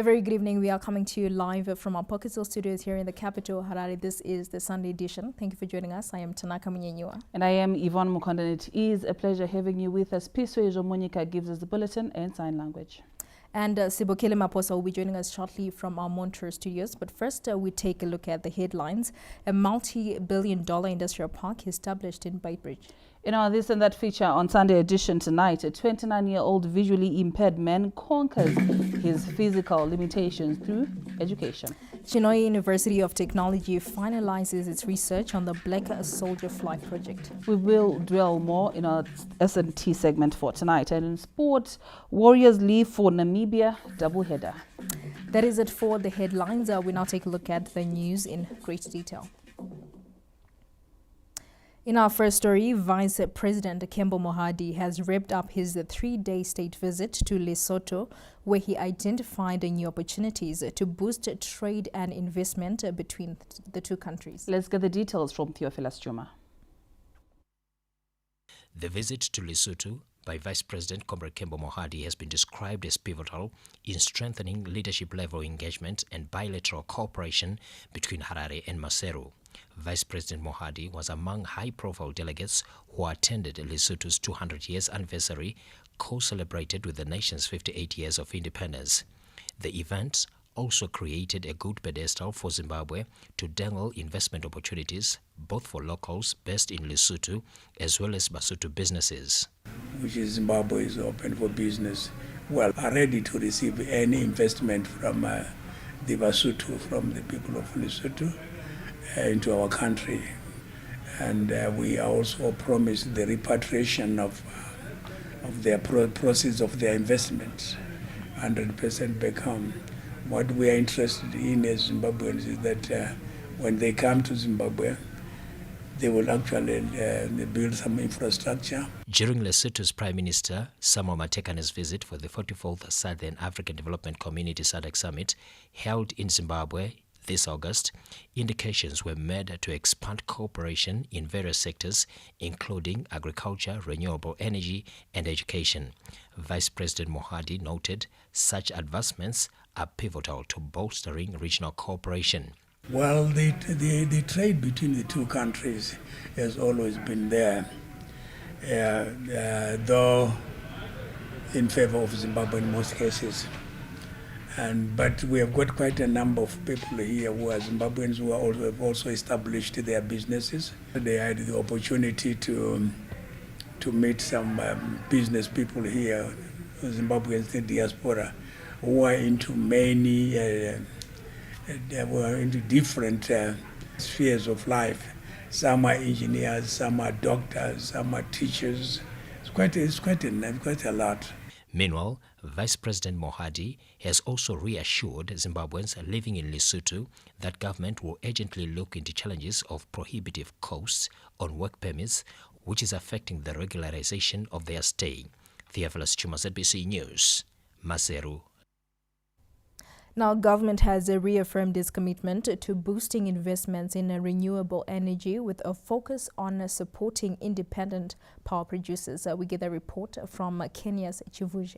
A very good evening. We are coming to you live from our Pocket Hill studios here in the capital, Harare. This is the Sunday edition. Thank you for joining us. I am Tanaka Munyenyua. And I am Yvonne Mukonda. It is a pleasure having you with us. Piswe Jomonika gives us the bulletin and sign language. And Sibokele Maposa will be joining us shortly from our Montreux studios. But first, we take a look at the headlines. A multi-billion-dollar industrial park established in Beitbridge. In our This and That feature on Sunday edition tonight, a 29-year-old visually impaired man conquers his physical limitations through education. Chinhoyi University of Technology finalizes its research on the Black Soldier Flight project. We will dwell more in our S&T segment for tonight. And in sport, Warriors leave for Namibia doubleheader. That is it for the headlines. We now take a look at the news in great detail. In our first story, Vice President Kembo Mohadi has wrapped up his 3-day state visit to Lesotho, where he identified new opportunities to boost trade and investment between the two countries. Let's get the details from Theophilus Chuma. The visit to Lesotho by Vice President Comrade Kembo Mohadi has been described as pivotal in strengthening leadership-level engagement and bilateral cooperation between Harare and Maseru. Vice President Mohadi was among high-profile delegates who attended Lesotho's 200 years anniversary, co-celebrated with the nation's 58 years of independence. The event also created a good pedestal for Zimbabwe to dangle investment opportunities, both for locals based in Lesotho as well as Basotho businesses. Which is Zimbabwe is open for business, are ready to receive any investment from the Basotho, from the people of Lesotho, into our country. And we also promised the repatriation of their proceeds of their investments, 100% back home. What we are interested in as Zimbabweans is that when they come to Zimbabwe, they will actually build some infrastructure. During Lesotho's Prime Minister Samuel Matekane's visit for the 44th Southern African Development Community SADC Summit held in Zimbabwe this August, indications were made to expand cooperation in various sectors, including agriculture, renewable energy, and education. Vice President Mohadi noted such advancements are pivotal to bolstering regional cooperation. Well, the trade between the two countries has always been there, though in favor of Zimbabwe in most cases. But we have got quite a number of people here who are Zimbabweans who have also established their businesses. They had the opportunity to meet some business people here, Zimbabweans in the diaspora, who are into many, they were into different spheres of life. Some are engineers, some are doctors, some are teachers. It's quite a lot. Meanwhile, Vice President Mohadi has also reassured Zimbabweans living in Lesotho that government will urgently look into challenges of prohibitive costs on work permits, which is affecting the regularization of their stay. Theophilus Chuma, ZBC News, Maseru. Now, government has reaffirmed its commitment to boosting investments in renewable energy with a focus on supporting independent power producers. We get a report from Kenya's Chivuji.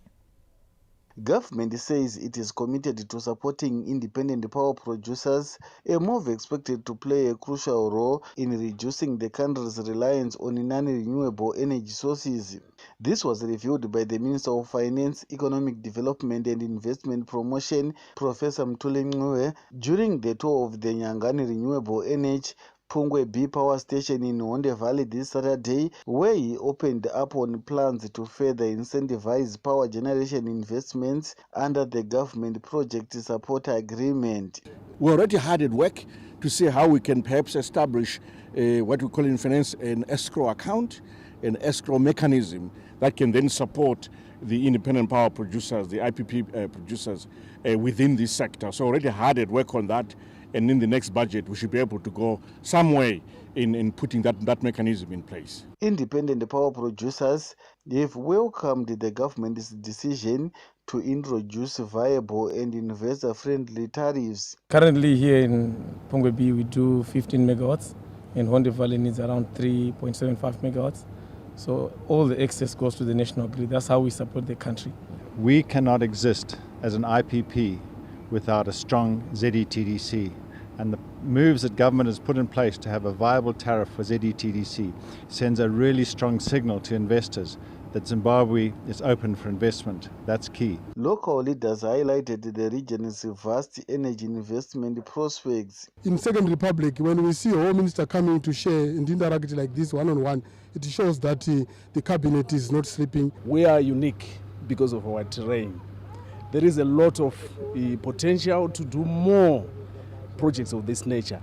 Government says it is committed to supporting independent power producers, a move expected to play a crucial role in reducing the country's reliance on non-renewable energy sources. This was revealed by the Minister of Finance, Economic Development and Investment Promotion, Professor Mthuli Ncube, during the tour of the Nyangani Renewable Energy Pungwe B power station in Honde Valley this Saturday, where he opened up on plans to further incentivize power generation investments under the government project support agreement. We already hard at work to see how we can perhaps establish what we call in finance an escrow account, an escrow mechanism that can then support the independent power producers, the IPP producers within this sector. So already hard at work on that. And in the next budget, we should be able to go some way in putting that mechanism in place. Independent power producers have welcomed the government's decision to introduce viable and investor-friendly tariffs. Currently here in Pungwe B, we do 15 megawatts, and Honde Valley needs around 3.75 megawatts. So all the excess goes to the national grid. That's how we support the country. We cannot exist as an IPP without a strong ZETDC. And the moves that government has put in place to have a viable tariff for ZETDC sends a really strong signal to investors that Zimbabwe is open for investment. That's key. Local leaders highlighted the region's vast energy investment prospects. In Second Republic, when we see a Home Minister coming to share and interact like this one-on-one, it shows that the cabinet is not sleeping. We are unique because of our terrain. There is a lot of potential to do more projects of this nature,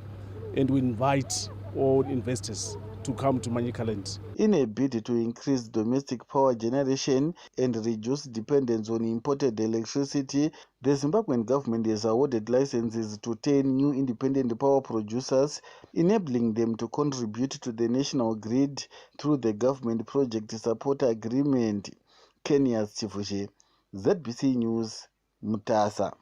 and we invite all investors to come to Manicaland. In a bid to increase domestic power generation and reduce dependence on imported electricity, the Zimbabwean government has awarded licenses to 10 new independent power producers, enabling them to contribute to the national grid through the government project support agreement. Kenya's Chifushe, ZBC News, Mutasa.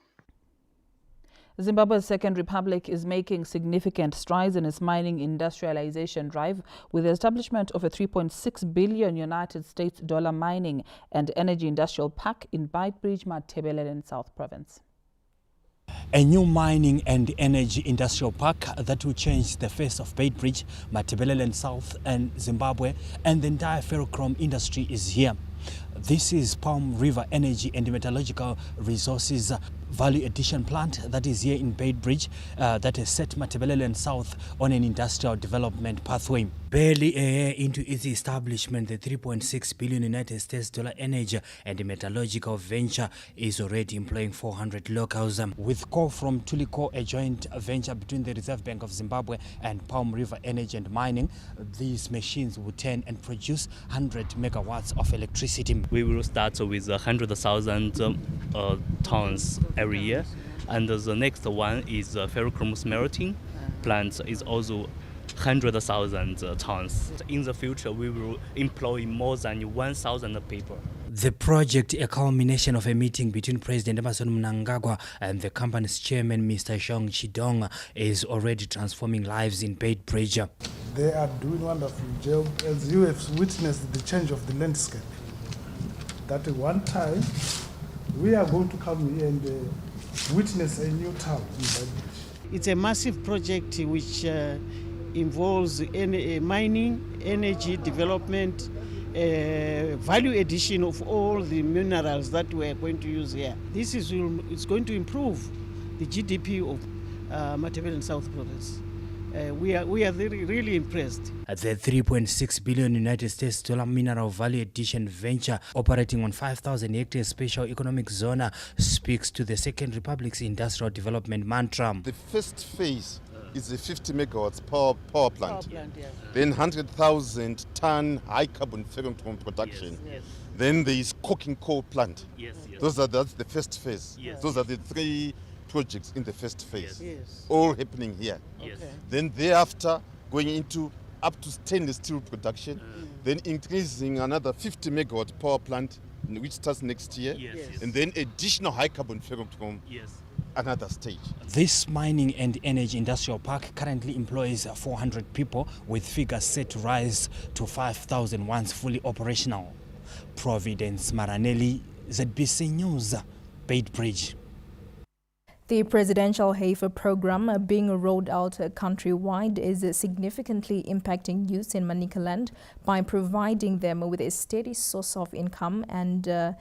Zimbabwe's Second Republic is making significant strides in its mining industrialization drive with the establishment of a $3.6 billion United States mining and energy industrial park in Beitbridge, Matabeleland South Province. A new mining and energy industrial park that will change the face of Beitbridge, Matabeleland South and Zimbabwe, and the entire ferrochrome industry is here. This is Palm River Energy and Metallurgical Resources Value Addition Plant that is here in Beitbridge that has set Matabeleland South on an industrial development pathway. Barely a year into its establishment, the $3.6 billion United States energy and metallurgical venture is already employing 400 locals. With coal from Tulico, a joint venture between the Reserve Bank of Zimbabwe and Palm River Energy and Mining, these machines will turn and produce 100 megawatts of electricity. We will start with 100,000 tons every year, and the next one is ferrochrome smelting plant is also 100,000 tons. In the future, we will employ more than 1,000 people. The project, a culmination of a meeting between President Emmerson Mnangagwa and the company's chairman, Mr. Xiong Chidong, is already transforming lives in Beitbridge. They are doing a wonderful job, as you have witnessed the change of the landscape. That one time, we are going to come here and witness a new town in Beitbridge. It's a massive project which involves mining, energy development, value addition of all the minerals that we are going to use here. This is going to improve the GDP of Matabeleland South Province. We are really impressed. The $3.6 billion United States mineral value addition venture operating on 5,000 hectares special economic zone speaks to the Second Republic's industrial development mantra. The first phase is a 50 megawatts power plant. Yeah. Then 100,000 ton high carbon ferrochrome production. Yes. Then there is coking coal plant. Yes. That's the first phase. Yes. Those are the three projects in the first phase. Yes. All happening here. Yes. Okay. Then thereafter going into up to stainless steel production, then increasing another 50 megawatt power plant which starts next year, Yes. and then additional high carbon ferrochrome. Yes. Another stage. This mining and energy industrial park currently employs 400 people, with figures set to rise to 5,000 once fully operational. Providence Maranelli, ZBC News, Beitbridge. The presidential HAFA program being rolled out countrywide is significantly impacting youth in Manicaland by providing them with a steady source of income and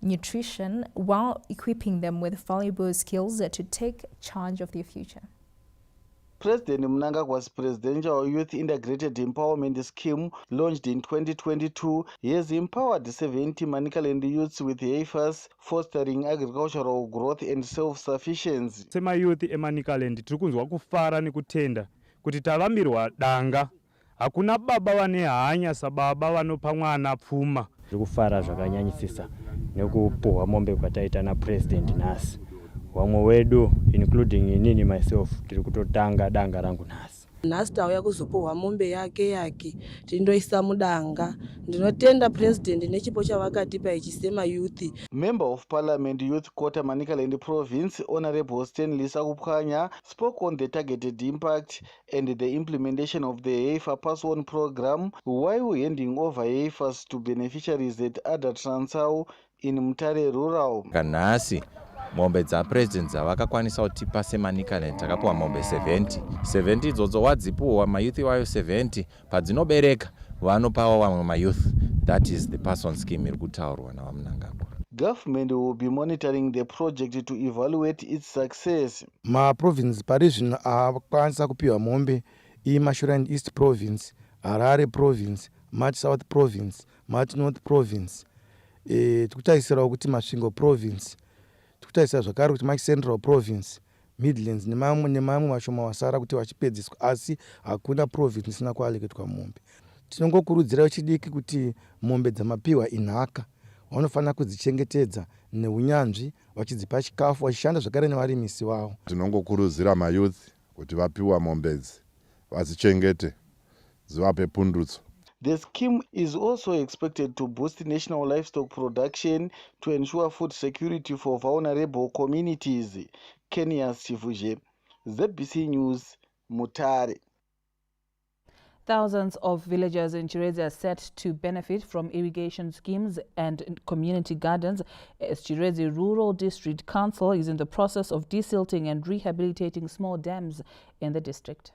nutrition while equipping them with valuable skills to take charge of their future. President Mnangagwa's Presidential Youth Integrated Empowerment Scheme, launched in 2022, has empowered 70 Manicaland youths with HAFAs, fostering agricultural growth and self-sufficiency. Semayouth eManicaland tiri kunzwa kufara nekutenda kuti tavamirwa danga. Hakuna baba vane hanya sababa vanopa mwana pfuma. Tiri kufara zvakanyanyisisa nekupuhwa mombe kwataita naPresident nhasi. Wamwe wedu including inini myself tiri kutotanga danga rangu nhasi. Nhasi tauya kuzopuhwa mombe yake tindoisa mudanga. Ndinotenda President nechipo chavakatipa ichi semayouth. Member of Parliament Youth Quota Manicaland Province, Honorable Stanley Sakupkhanya, spoke on the targeted impact and the implementation of the HAFA Pass-On program while handing over HAFAs to beneficiaries at Ada Transao in Mutare Rural. Kanasi mombe dzapresident dzavakakwanisa kutipa semanicalen takapuwa mombe 70 idzodzo wadzipuwa mayouth wayo 70 padzinobereka vanopawo vamwe mayouth. That is the person scheme iri kutaurwa navamunangagwa. Government will be monitoring the project to evaluate its success. Maprovince pari zvino akwanisa kupiwa mombe iMashonaland East Province, Harare Province, Mati South Province, Mati North Province, tikutarisirawo kuti Masvingo Province, tikutarisira zvakare kuti Mati Central Province, Midlands nemamwe mashoma wasara kuti vachipedziswa, asi hakuna province isina kualeketwa mombe. Tinongokurudzira chidiki kuti mombe dzamapiwa inhaka vanofanira kudzichengetedza neunyanzvi, vachidzipa chikafu, vachishanda zvakare nevarimisi vavo. Tinongokurudzira mayouth kuti vapiwa mombedzi vadzichengete dzivape pundutso. The scheme is also expected to boost national livestock production to ensure food security for vulnerable communities. Kenya Sivuje, ZBC News, Mutare. Thousands of villagers in Chirezi are set to benefit from irrigation schemes and community gardens as Chirezi Rural District Council is in the process of desilting and rehabilitating small dams in the district.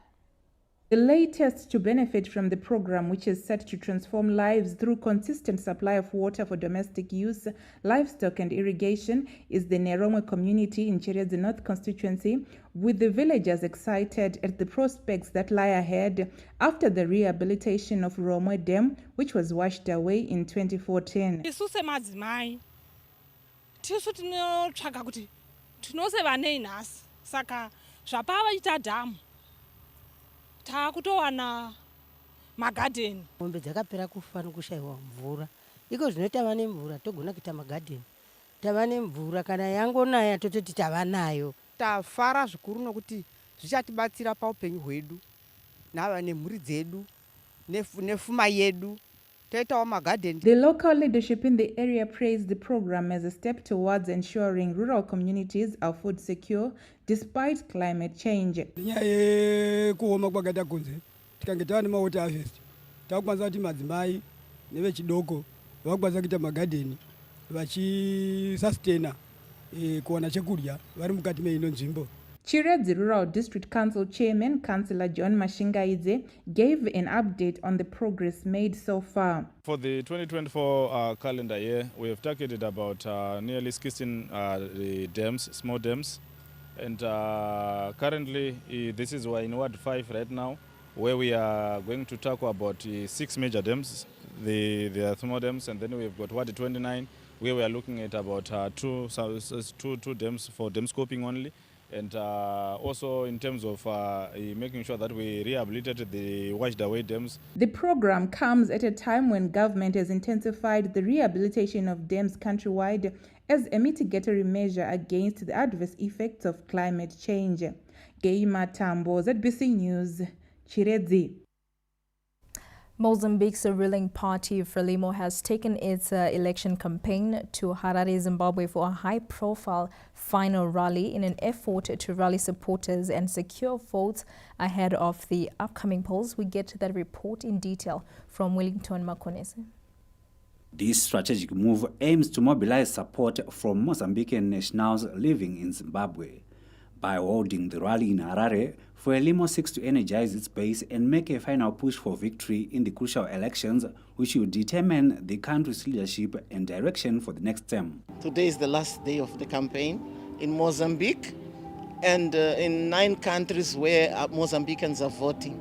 The latest to benefit from the program, which is set to transform lives through consistent supply of water for domestic use, livestock and irrigation, is the Neromwe community in Chirezi North constituency, with the villagers excited at the prospects that lie ahead after the rehabilitation of Romwe Dam, which was washed away in 2014. Isuse madzimai tisu tinotsvaga kuti tinose vanei nhasi saka zvapava ita dhamu takutowana magadheni. Mombe dzakapera kufa nokushayiwa mvura, iko zvino tava nemvura togona kuita magadheni. Tava nemvura kana yangonaya tototi tava nayo. Tafara zvikuru nokuti zvichatibatsira paupenyu hwedu nava nemhuri dzedu nefuma yedu. The local leadership in the area praised the program as a step towards ensuring rural communities are food secure despite climate change. Kuoma kwakata kunze tikangeta nemawater harvest takwanisa kuti madzimai nevechidoko vakwanisa kuita magadheni vachisustain kuwana chekudya vari mukati meino nzvimbo. Chirezi Rural District Council Chairman, Councillor John Mashingaidze, gave an update on the progress made so far. For the 2024 calendar year, we have targeted about nearly 16 dams, small dams. And currently, this is we're in Ward 5 right now, where we are going to tackle about 6 major dams. They are small dams, and then we've got Ward 29, where we are looking at about two dams for dam scoping only. And also in terms of making sure that we rehabilitate the washed away dams. The program comes at a time when government has intensified the rehabilitation of dams countrywide as a mitigatory measure against the adverse effects of climate change. Geima Tambo, ZBC News, Chirezi. Mozambique's ruling party, Frelimo, has taken its election campaign to Harare, Zimbabwe for a high-profile final rally in an effort to rally supporters and secure votes ahead of the upcoming polls. We get to that report in detail from Wellington Makonese. This strategic move aims to mobilize support from Mozambican nationals living in Zimbabwe. By holding the rally in Harare, Frelimo seeks to energize its base and make a final push for victory in the crucial elections, which will determine the country's leadership and direction for the next term. Today is the last day of the campaign in Mozambique and in 9 countries where Mozambicans are voting.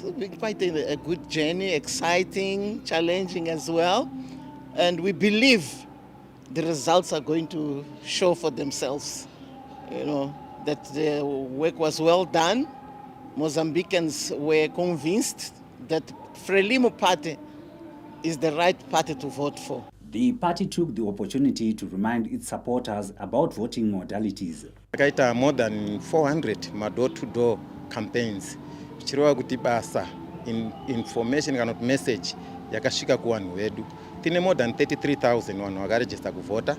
So it's been quite a good journey, exciting, challenging as well. And we believe the results are going to show for themselves, that the work was well done. Mozambicans were convinced that Frelimo party is the right party to vote for. The party took the opportunity to remind its supporters about voting modalities. Takaita more than 400 door-to-door campaigns. Chirova kuti basa in information kana message yakasvika kuvanhu vedu. Tine more than 33,000 vanhu vakaregister kuvota,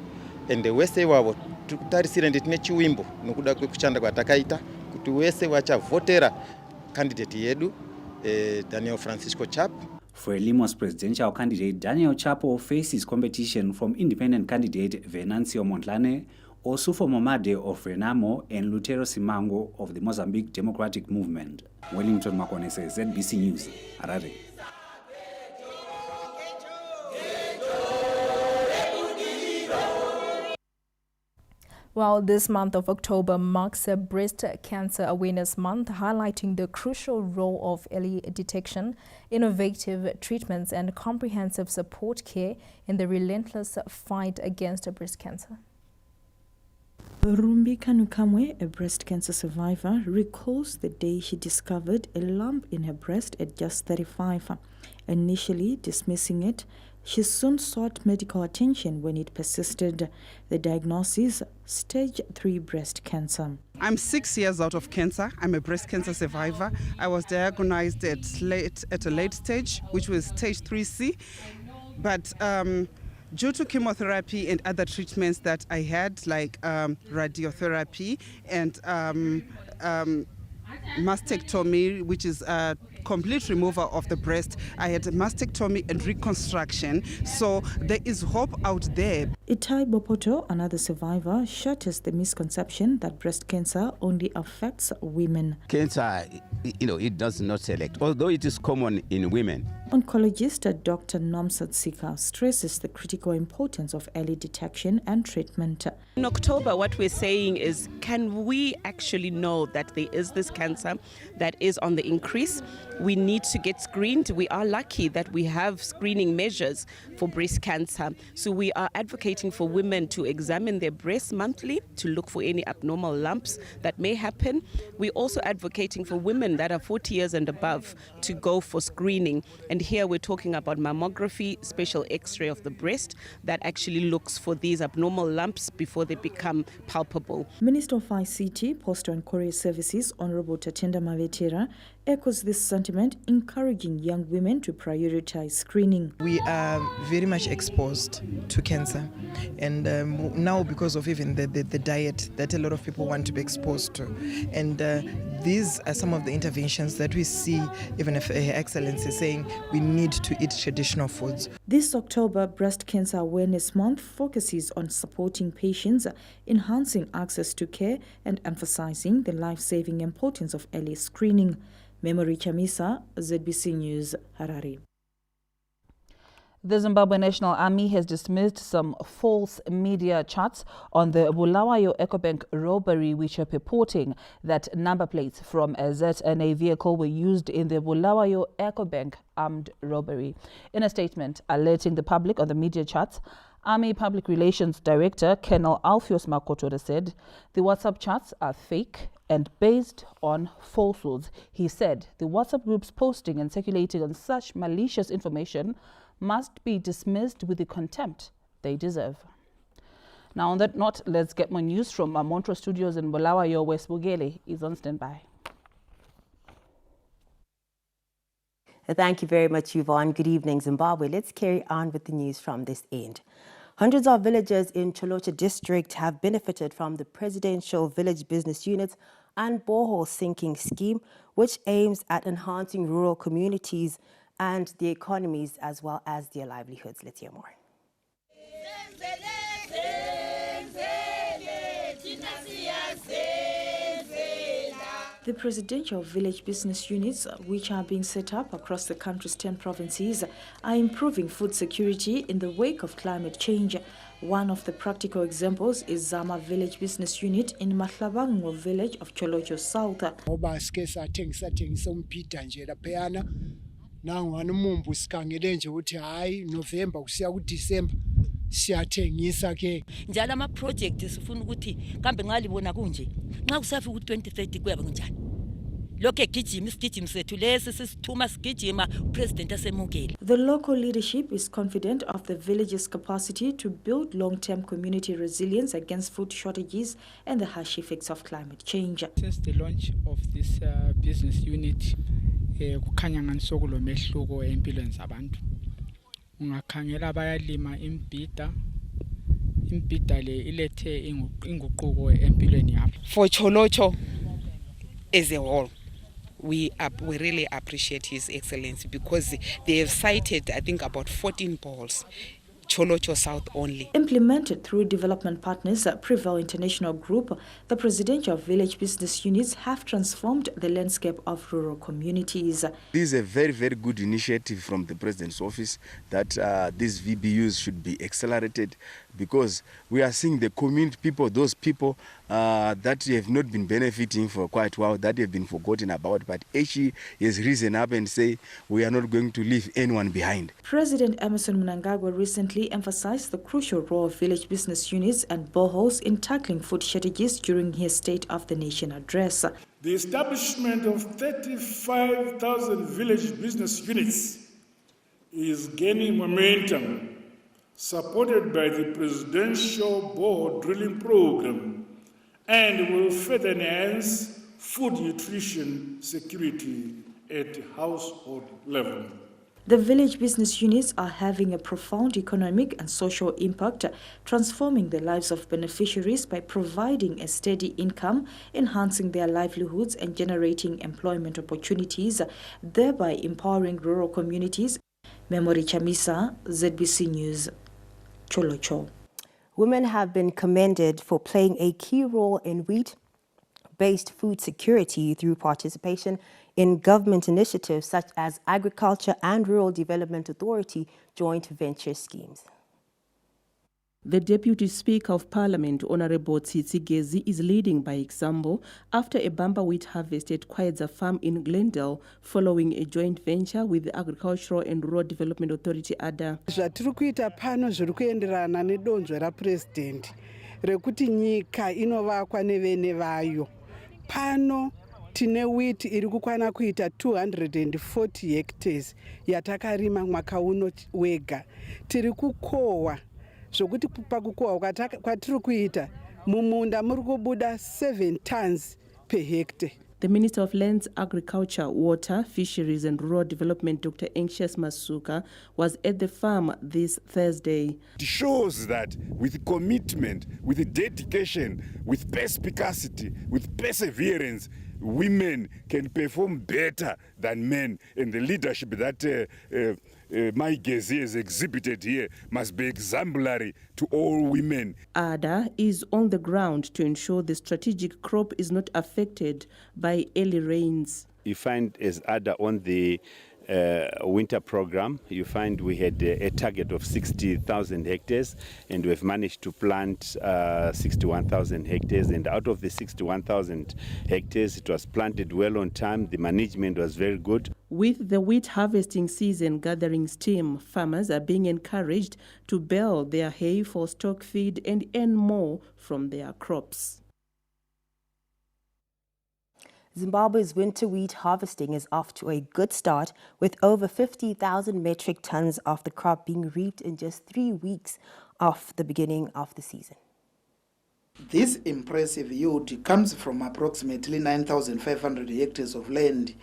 and wese wavo tikutarisira ndi tine chiwimbo nokuda kwekushanda kwatakaita kuti wese vachavhotera candidate yedu Daniel Francisco Chapo. Frelimo's presidential candidate Daniel Chapo faces competition from independent candidate Venancio Mondlane, Osufo Momade of Renamo and Lutero Simango of the Mozambique Democratic Movement. Wellington Makonese, ZBC News, Harare. Well, this month of October marks a Breast Cancer Awareness Month, highlighting the crucial role of early detection, innovative treatments, and comprehensive support care in the relentless fight against breast cancer. Rumbi Kanukamwe, a breast cancer survivor, recalls the day she discovered a lump in her breast at just 35. Initially dismissing it, she soon sought medical attention when it persisted. The diagnosis, stage 3 breast cancer. I'm 6 years out of cancer. I'm a breast cancer survivor. I was diagnosed at a late stage, which was stage 3C. But due to chemotherapy and other treatments that I had, like radiotherapy and mastectomy, which is a complete removal of the breast. I had a mastectomy and reconstruction, so there is hope out there. Itai Bopoto, another survivor, shatters the misconception that breast cancer only affects women. Cancer, it does not select, although it is common in women. Oncologist Dr. Nomsat Sika stresses the critical importance of early detection and treatment. In October, what we're saying is, can we actually know that there is this cancer that is on the increase? We need to get screened. We are lucky that we have screening measures for breast cancer. So we are advocating for women to examine their breasts monthly to look for any abnormal lumps that may happen. We're also advocating for women that are 40 years and above to go for screening. And here we're talking about mammography, special x-ray of the breast that actually looks for these abnormal lumps before they become palpable. Minister of ICT, Postal and Courier Services, Honorable Tatenda Mavetera, echoes this sentiment, encouraging young women to prioritize screening. We are very much exposed to cancer, and now because of even the diet that a lot of people want to be exposed to, and these are some of the interventions that we see, even if Her Excellency is saying we need to eat traditional foods. This October Breast Cancer Awareness Month focuses on supporting patients, enhancing access to care, and emphasizing the life-saving importance of early screening. Memory Chamisa, ZBC News, Harare. The Zimbabwe National Army has dismissed some false media charts on the Bulawayo EcoBank robbery, which are purporting that number plates from a ZNA vehicle were used in the Bulawayo EcoBank armed robbery. In a statement alerting the public on the media charts, Army Public Relations Director Colonel Alpheus Makotora said the WhatsApp chats are fake and based on falsehoods. He said the WhatsApp groups posting and circulating on such malicious information must be dismissed with the contempt they deserve. Now on that note, let's get more news from our Montrose studios in Bulawayo. West Bugele is on standby. Thank you very much, Yvonne. Good evening, Zimbabwe. Let's carry on with the news from this end. Hundreds of villagers in Cholocha district have benefited from the Presidential Village Business Unit and borehole sinking scheme, which aims at enhancing rural communities and the economies as well as their livelihoods. Let's hear more. The Presidential Village Business Units, which are being set up across the country's 10 provinces, are improving food security in the wake of climate change. One of the practical examples is Zama Village Business Unit in Mahlabango village of Cholocho South. siyathengisa ke njalo ama projects sifuna ukuthi kambe ngalibona kunje nxa kusafika ku2030 kuyaba kunjani lokho egijima isigijimi sethu lesi sisithuma sigijima upresident asemukele. The local leadership is confident of the village's capacity to build long-term community resilience against food shortages and the harsh effects of climate change. Since the launch of this business unit kukhanya ngani sokulomehluko empilweni zabantu. Ungakhangela bayalima imbida le ilethe inguquko empilweni yabo. For Cholocho as a whole, we really appreciate His Excellency because they have cited, I think, about 14 balls Cholocho South only. Implemented through development partners Prevail International Group, the presidential village business units have transformed the landscape of rural communities. This is a very, very good initiative from the President's office that these VBUs should be accelerated, because we are seeing the community people, those people that have not been benefiting for quite a while, that have been forgotten about, but HE has risen up and say we are not going to leave anyone behind. President Emmerson Mnangagwa recently emphasized the crucial role of village business units and boreholes in tackling food shortages during his State of the Nation address. The establishment of 35,000 village business units is gaining momentum, supported by the Presidential Board Drilling Program, and will further enhance food nutrition security at household level. The village business units are having a profound economic and social impact, transforming the lives of beneficiaries by providing a steady income, enhancing their livelihoods and generating employment opportunities, thereby empowering rural communities. Memory Chamisa, ZBC News, Cholocho. Women have been commended for playing a key role in wheat-based food security through participation in government initiatives such as Agriculture and Rural Development Authority joint venture schemes. The Deputy Speaker of Parliament, Honorable Tsitsi Gezi, is leading by example after a bumper wheat harvest at Kwaedza Farm in Glendale following a joint venture with the Agricultural and Rural Development Authority, ADA. Zvatiri kuita pano zviri kuenderana nedonzvo raPresident rekuti nyika inovakwa nevene vayo. Pano tine wheat iri kukwana kuita 240 hectares yatakarima mwaka uno wega. Tiri kukohwa zvokuti pakukohwa kwatiri kuita mumunda muri kubuda 7 tons per hectare. The Minister of Lands, Agriculture, Water, Fisheries and Rural Development, Dr. Anxious Masuka, was at the farm this Thursday. It shows that with commitment, with dedication, with perspicacity, with perseverance, women can perform better than men, and the leadership that my Gezi has exhibited here must be exemplary to all women. ADA is on the ground to ensure the strategic crop is not affected by early rains. You find as ADA on the winter program, you find we had a target of 60,000 hectares, and we've managed to plant 61,000 hectares. And out of the 61,000 hectares, it was planted well on time. The management was very good. With the wheat harvesting season gathering steam, farmers are being encouraged to bale their hay for stock feed and earn more from their crops. Zimbabwe's winter wheat harvesting is off to a good start, with over 50,000 metric tons of the crop being reaped in just 3 weeks of the beginning of the season. This impressive yield comes from approximately 9,500 hectares of land,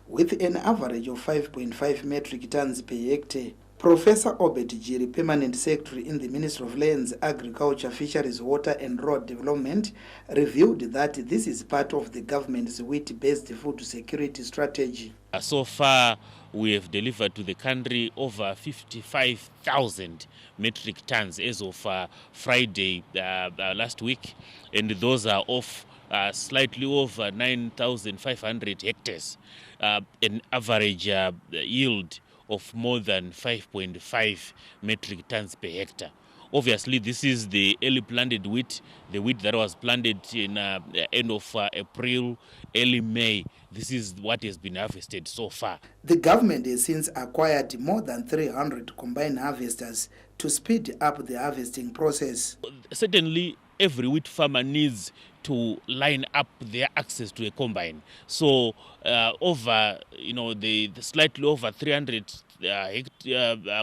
with an average of 5.5 metric tons per hectare. Professor Obed Jiri, Permanent Secretary in the Ministry of Lands, Agriculture, Fisheries, Water and Rural Development, revealed that this is part of the government's wheat-based food security strategy. So far, we have delivered to the country over 55,000 metric tons as of Friday last week, and those are of slightly over 9,500 hectares, an average yield of more than 5.5 metric tons per hectare. Obviously, this is the early planted wheat, the wheat that was planted in end of April, early May. This is what has been harvested so far. The government has since acquired more than 300 combined harvesters to speed up the harvesting process. Certainly, every wheat farmer needs to line up their access to a combine. So over, the slightly over 300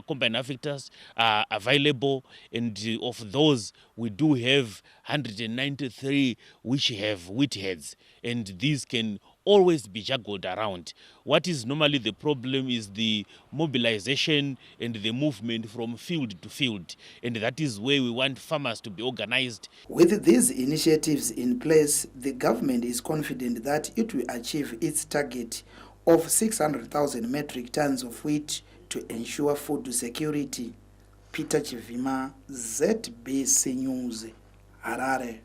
combine harvesters are available, and of those we do have 193 which have wheat heads, and these can always be juggled around. What is normally the problem is the mobilization and the movement from field to field, and that is where we want farmers to be organized. With these initiatives in place, the government is confident that it will achieve its target of 600,000 metric tons of wheat to ensure food security. Peter Chivima, ZBC News, Harare.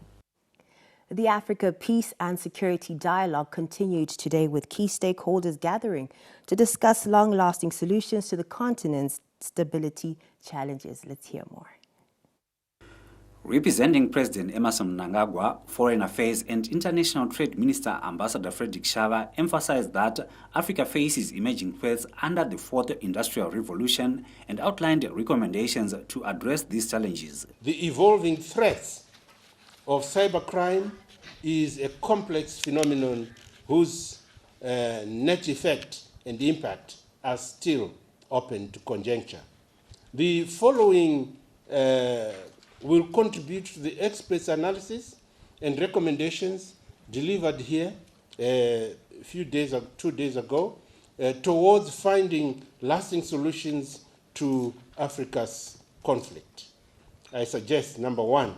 The Africa Peace and Security Dialogue continued today with key stakeholders gathering to discuss long-lasting solutions to the continent's stability challenges. Let's hear more. Representing President Emmerson Mnangagwa, Foreign Affairs and International Trade Minister Ambassador Frederick Shava emphasized that Africa faces emerging threats under the Fourth Industrial Revolution and outlined recommendations to address these challenges. The evolving threats of cybercrime is a complex phenomenon whose net effect and impact are still open to conjecture. The following will contribute to the experts' analysis and recommendations delivered here 2 days ago towards finding lasting solutions to Africa's conflict. I suggest, number one,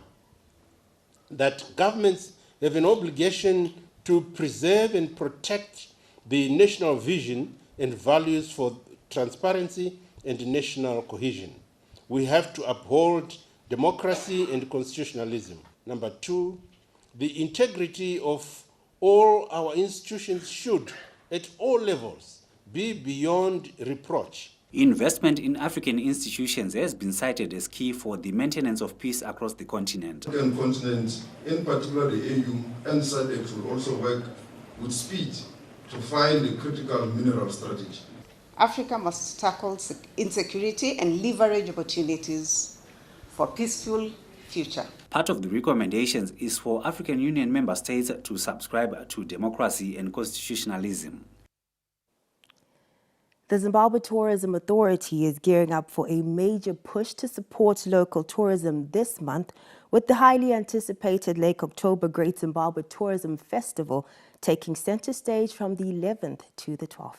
that governments have an obligation to preserve and protect the national vision and values for transparency and national cohesion. We have to uphold democracy and constitutionalism. Number two, the integrity of all our institutions should, at all levels, be beyond reproach. Investment in African institutions has been cited as key for the maintenance of peace across the continent. The African continent, in particular the AU and SADC, will also work with speed to find a critical mineral strategy. Africa must tackle insecurity and leverage opportunities for peaceful future. Part of the recommendations is for African Union member states to subscribe to democracy and constitutionalism. The Zimbabwe Tourism Authority is gearing up for a major push to support local tourism this month, with the highly anticipated Lake October Great Zimbabwe Tourism Festival taking center stage from the 11th to the 12th.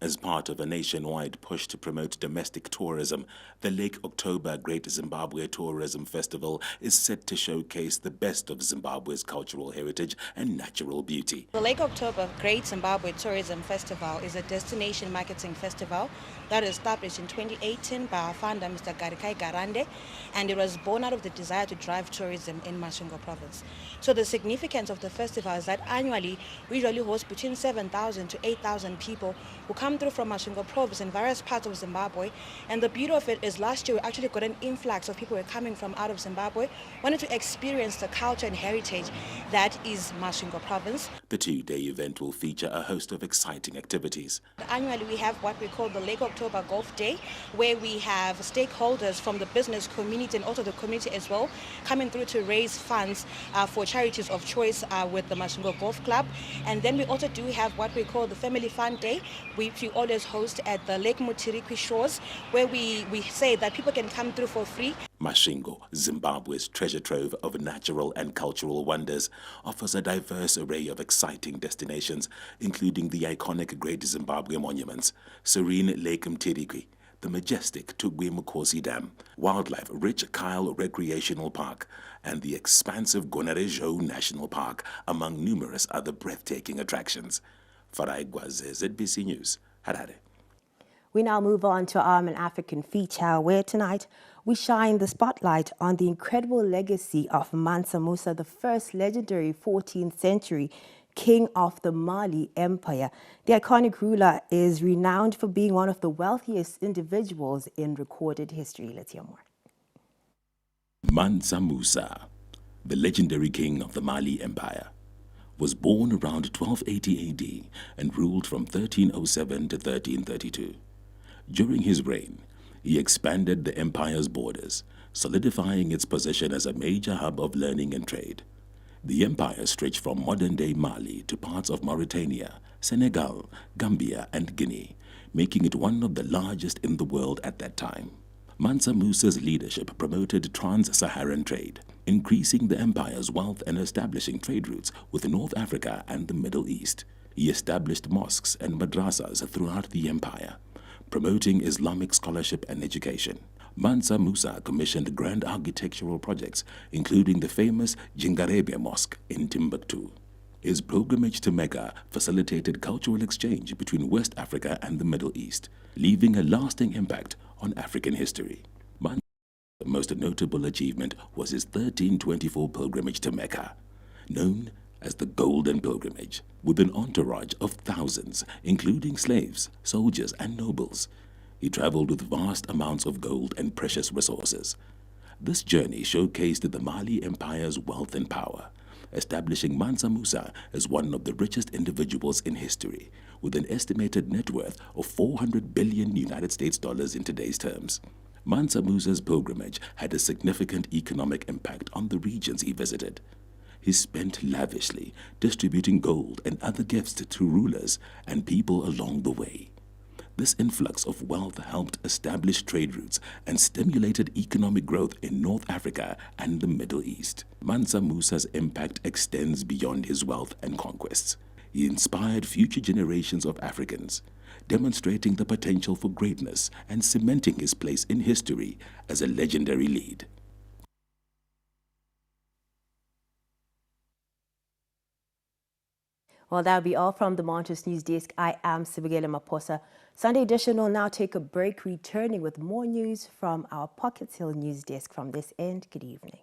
As part of a nationwide push to promote domestic tourism, the Lake October Great Zimbabwe Tourism Festival is set to showcase the best of Zimbabwe's cultural heritage and natural beauty. The Lake October Great Zimbabwe Tourism Festival is a destination marketing festival that was established in 2018 by our founder, Mr. Garikai Garande, and it was born out of the desire to drive tourism in Masvingo province. So the significance of the festival is that annually we usually host between 7,000 to 8,000 people who come through from Masvingo province and various parts of Zimbabwe. And the beauty of it is last year we actually got an influx of people who were coming from out of Zimbabwe, wanted to experience the culture and heritage that is Masvingo province. The two-day event will feature a host of exciting activities. Annually we have what we call the Lake October Golf Day, where we have stakeholders from the business community and also the community as well coming through to raise funds for charities of choice with the Masvingo Golf Club. And then we also do have what we call the Family Fun Day, which we always host at the Lake Mutirikwi shores, where we say that people can come through for free. Masvingo, Zimbabwe's treasure trove of natural and cultural wonders, offers a diverse array of exciting destinations, including the iconic Great Zimbabwe monuments, serene Lake Mtirikwi, the majestic Tugwe Mukosi Dam, wildlife-rich Kyle Recreational Park, and the expansive Gonarejo National Park, among numerous other breathtaking attractions. Farai Gwaze, ZBC News, Harare. We now move on to our African feature, where tonight we shine the spotlight on the incredible legacy of Mansa Musa, the first legendary 14th century king of the Mali Empire. The iconic ruler is renowned for being one of the wealthiest individuals in recorded history. Let's hear more. Mansa Musa, the legendary king of the Mali Empire, was born around 1280 AD and ruled from 1307 to 1332. During his reign, he expanded the empire's borders, solidifying its position as a major hub of learning and trade. The empire stretched from modern-day Mali to parts of Mauritania, Senegal, Gambia, and Guinea, making it one of the largest in the world at that time. Mansa Musa's leadership promoted trans-Saharan trade, increasing the empire's wealth and establishing trade routes with North Africa and the Middle East. He established mosques and madrasas throughout the empire, promoting Islamic scholarship and education. Mansa Musa commissioned grand architectural projects, including the famous Djingarebe Mosque in Timbuktu. His pilgrimage to Mecca facilitated cultural exchange between West Africa and the Middle East, leaving a lasting impact on African history. Mansa's most notable achievement was his 1324 pilgrimage to Mecca, known as the Golden Pilgrimage, with an entourage of thousands, including slaves, soldiers, and nobles. He traveled with vast amounts of gold and precious resources. This journey showcased the Mali Empire's wealth and power, establishing Mansa Musa as one of the richest individuals in history, with an estimated net worth of $400 billion in today's terms. Mansa Musa's pilgrimage had a significant economic impact on the regions he visited. He spent lavishly, distributing gold and other gifts to rulers and people along the way. This influx of wealth helped establish trade routes and stimulated economic growth in North Africa and the Middle East. Mansa Musa's impact extends beyond his wealth and conquests. He inspired future generations of Africans, demonstrating the potential for greatness and cementing his place in history as a legendary leader. Well, that'll be all from the Montrose News Desk. I am Sibigele Maposa. Sunday edition will now take a break, returning with more news from our Pocket Hill News Desk. From this end, good evening.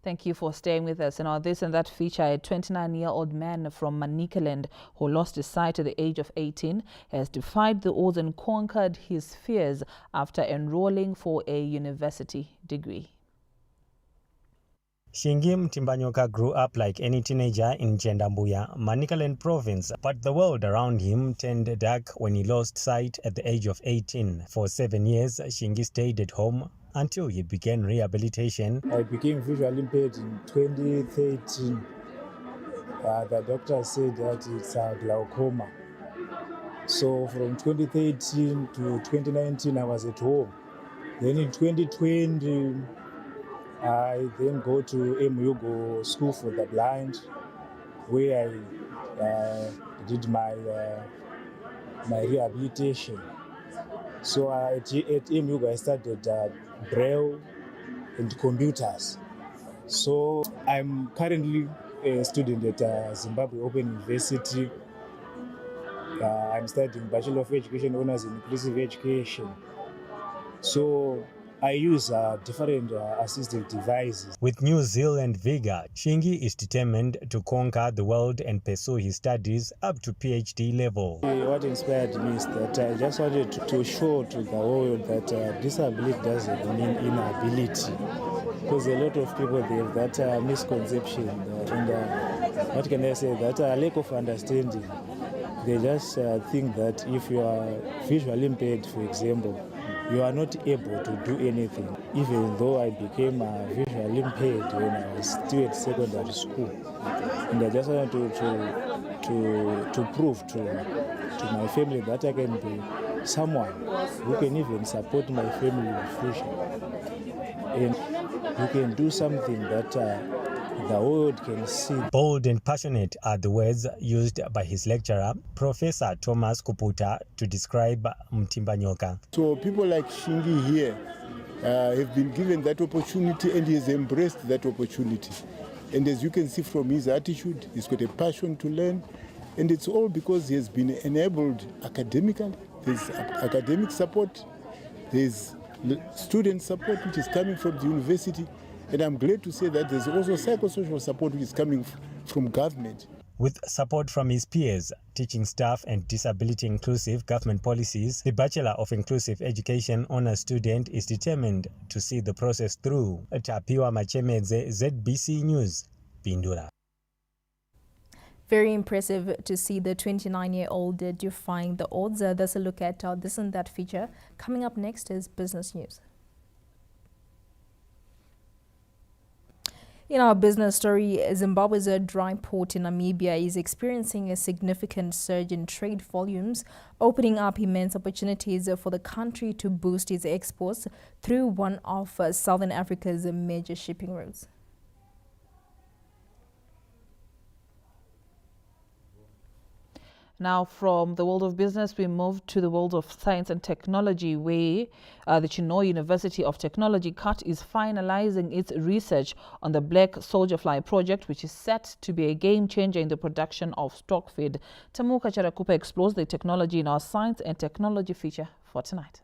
Thank you for staying with us. And on this and that feature, a 29-year-old man from Manicaland who lost his sight at the age of 18 has defied the odds and conquered his fears after enrolling for a university degree. Shingi Mtimbanyoka grew up like any teenager in Jendambuya, Manicaland province, but the world around him turned dark when he lost sight at the age of 18. For 7 years, Shingi stayed at home until he began rehabilitation. I became visually impaired in 2013. The doctor said that it's a glaucoma. So from 2013 to 2019, I was at home. Then in 2020, I then go to MUGO School for the Blind, where I did my rehabilitation. So at MUGO, I studied Braille and computers. So I'm currently a student at Zimbabwe Open University. I'm studying Bachelor of Education Honors in Inclusive Education. So I use different assistive devices. With new zeal and vigor, Shingi is determined to conquer the world and pursue his studies up to PhD level. What inspired me is that I just wanted to show to the world that disability doesn't mean inability. Because a lot of people, they have that misconception and what can I say, that lack of understanding. They just think that if you are visually impaired, for example, you are not able to do anything. Even though I became visually impaired when I was still at secondary school. And I just wanted to prove to my family that I can be someone who can even support my family in the future. And you can do something that the world can see. Bold and passionate are the words used by his lecturer, Professor Thomas Kuputa, to describe Mtimbanyoka. So people like Shingi here have been given that opportunity and he has embraced that opportunity. And as you can see from his attitude, he's got a passion to learn. And it's all because he has been enabled academically. There's academic support, there's student support which is coming from the university. And I'm glad to say that there's also psychosocial support which is coming from government. With support from his peers, teaching staff and disability-inclusive government policies, the Bachelor of Inclusive Education honor student is determined to see the process through. Tapiwa Machemedze, ZBC News, Pindura. Very impressive to see the 29-year-old defying the odds. That's a look at this and that feature. Coming up next is Business News. In our business story, Zimbabwe's dry port in Namibia is experiencing a significant surge in trade volumes, opening up immense opportunities for the country to boost its exports through one of Southern Africa's major shipping routes. Now, from the world of business, we move to the world of science and technology, where the Chinhoyi University of Technology, CUT, is finalizing its research on the Black Soldier Fly project, which is set to be a game changer in the production of stock feed. Tamuka Charakupa explores the technology in our science and technology feature for tonight.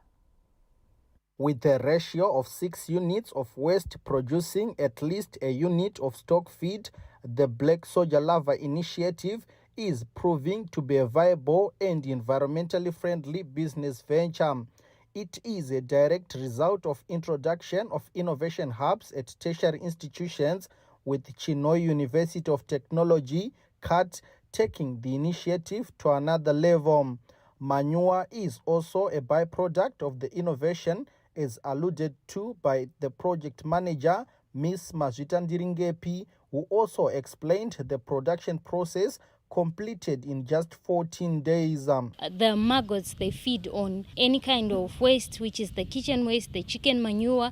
With a ratio of 6 units of waste producing at least a unit of stock feed, the Black Soldier Larva initiative is proving to be a viable and environmentally friendly business venture. It is a direct result of introduction of innovation hubs at tertiary institutions, with Chinhoyi University of Technology, CUT, taking the initiative to another level. Manure is also a byproduct of the innovation, as alluded to by the project manager, Ms. Mazvita Ndiringepi, who also explained the production process completed in just 14 days. The maggots, they feed on any kind of waste, which is the kitchen waste, the chicken manure,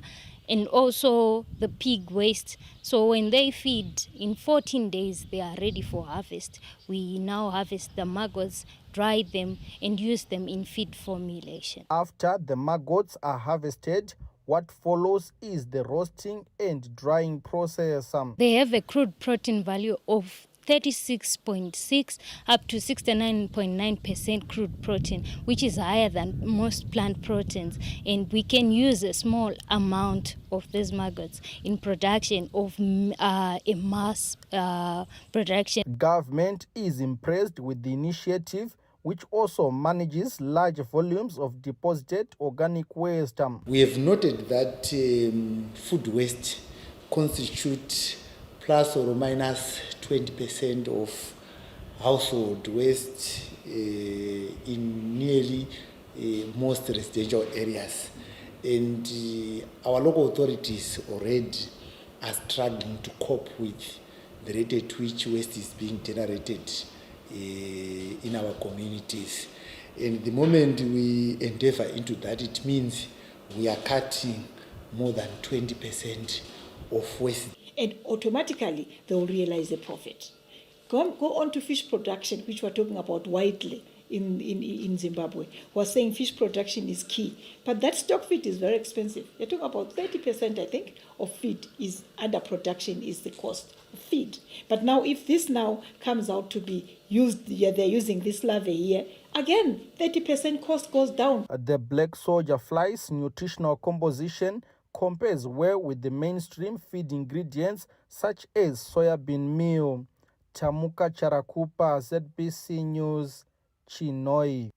and also the pig waste. So when they feed, in 14 days, they are ready for harvest. We now harvest the maggots, dry them, and use them in feed formulation. After the maggots are harvested, what follows is the roasting and drying process. They have a crude protein value of 36.6 up to 69.9% crude protein, which is higher than most plant proteins, and we can use a small amount of these maggots in production of a mass production. Government is impressed with the initiative, which also manages large volumes of deposited organic waste. We have noted that food waste constitutes plus or minus 20% of household waste in nearly most residential areas. And our local authorities already are struggling to cope with the rate at which waste is being generated in our communities. And the moment we endeavor into that, it means we are cutting more than 20% of waste. And automatically they will realize the profit. Go on to fish production, which we're talking about widely in Zimbabwe. We're saying fish production is key, but that stock feed is very expensive. You're talking about 30%, I think, of feed is under production is the cost of feed. But now, if this now comes out to be used, they're using this larvae here, again, 30% cost goes down. The Black Soldier Fly's nutritional composition compares well with the mainstream feed ingredients such as soybean meal. Tamuka Charakupa, ZBC News, Chinoi.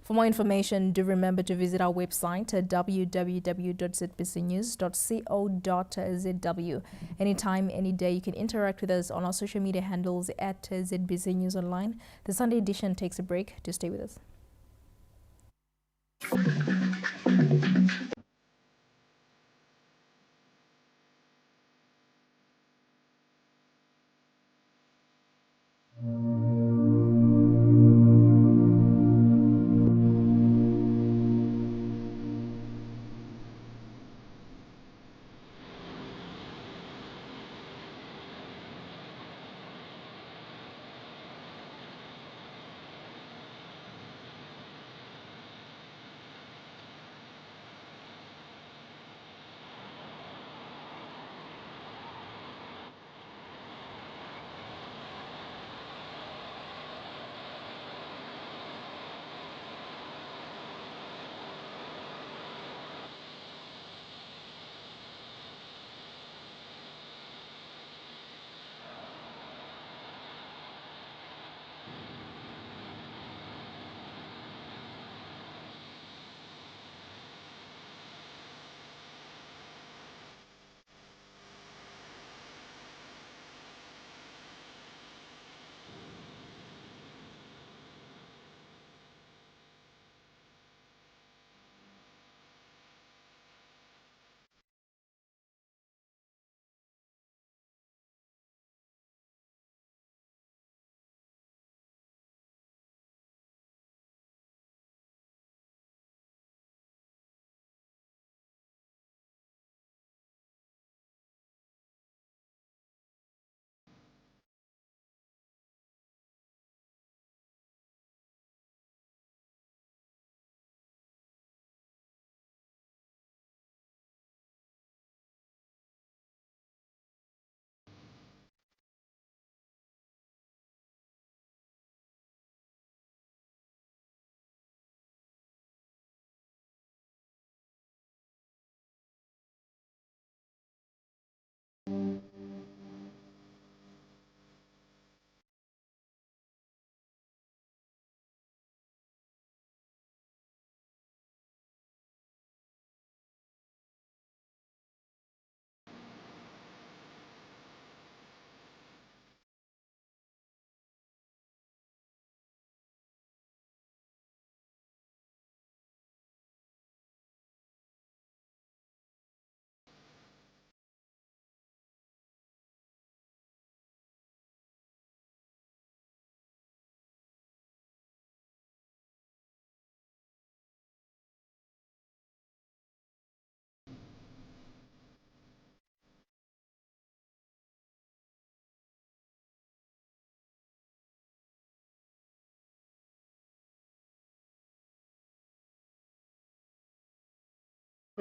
For more information, do remember to visit our website at www.zbcnews.co.zw. Anytime, any day, you can interact with us on our social media handles at ZBC News Online. The Sunday edition takes a break. To stay with us.